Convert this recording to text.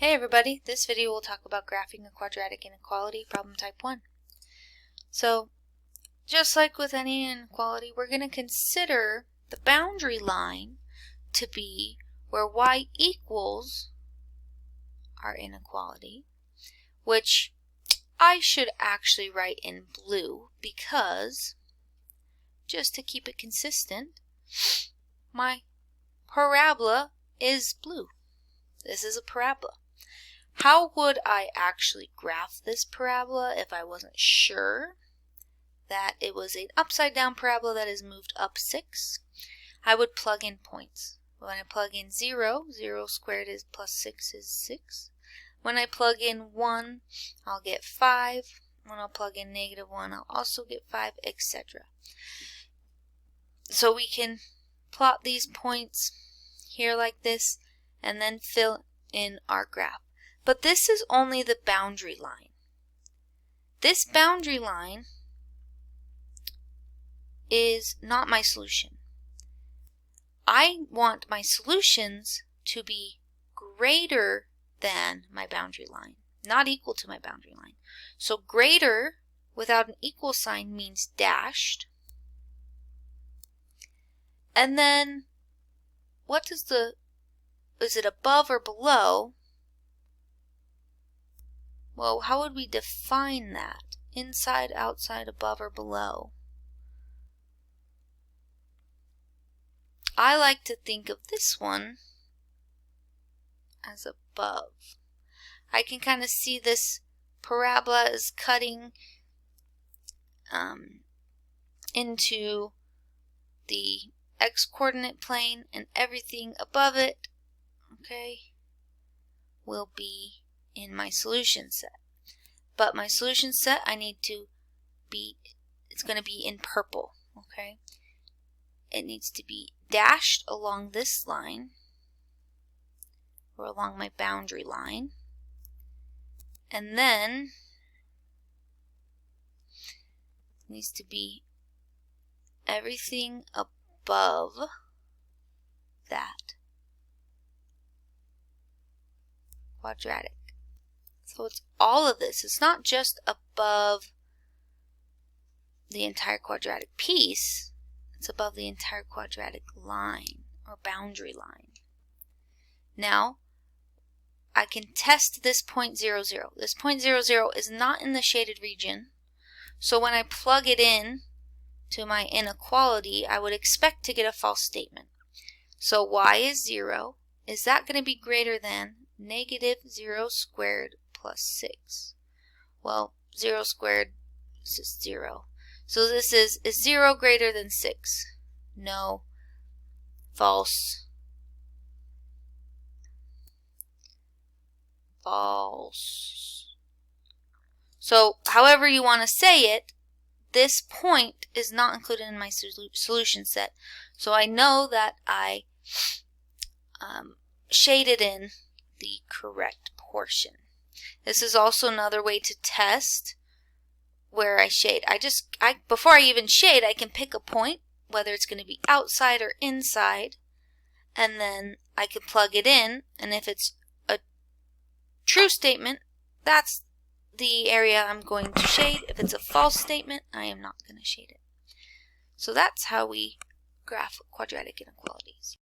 Hey everybody, this video will talk about graphing a quadratic inequality, problem type 1. So, just like with any inequality, we're going to consider the boundary line to be where y equals our inequality, which I should actually write in blue because, just to keep it consistent, my parabola is blue. This is a parabola. How would I actually graph this parabola if I wasn't sure that it was an upside down parabola that is moved up 6? I would plug in points. When I plug in 0, 0 squared is plus 6 is 6. When I plug in 1, I'll get 5. When I'll plug in negative 1, I'll also get 5, etc. So we can plot these points here like this and then fill in our graph. But this is only the boundary line. This boundary line is not my solution. I want my solutions to be greater than my boundary line, not equal to my boundary line. So greater without an equal sign means dashed. And then what does is it above or below? Well, how would we define that? Inside, outside, above, or below? I like to think of this one as above. I can kind of see this parabola is cutting into the x-coordinate plane, and everything above it, okay, will be in my solution set. But my solution set, I need to be, it's going to be in purple, okay? It needs to be dashed along this line, or along my boundary line, and then it needs to be everything above that quadratic. So it's all of this. It's not just above the entire quadratic piece. It's above the entire quadratic line or boundary line. Now, I can test this point 0, 0. This point 0, 0 is not in the shaded region. So when I plug it in to my inequality, I would expect to get a false statement. So y is 0. Is that going to be greater than negative 0 squared plus 6? Well, 0 squared is just 0. So this is 0 greater than 6? No. False. False. So however you want to say it, this point is not included in my solution set. So I know that I shaded in the correct portion. This is also another way to test where I shade. Before I even shade, I can pick a point, whether it's going to be outside or inside, and then I can plug it in, and if it's a true statement, that's the area I'm going to shade. If it's a false statement, I am not going to shade it. So that's how we graph quadratic inequalities.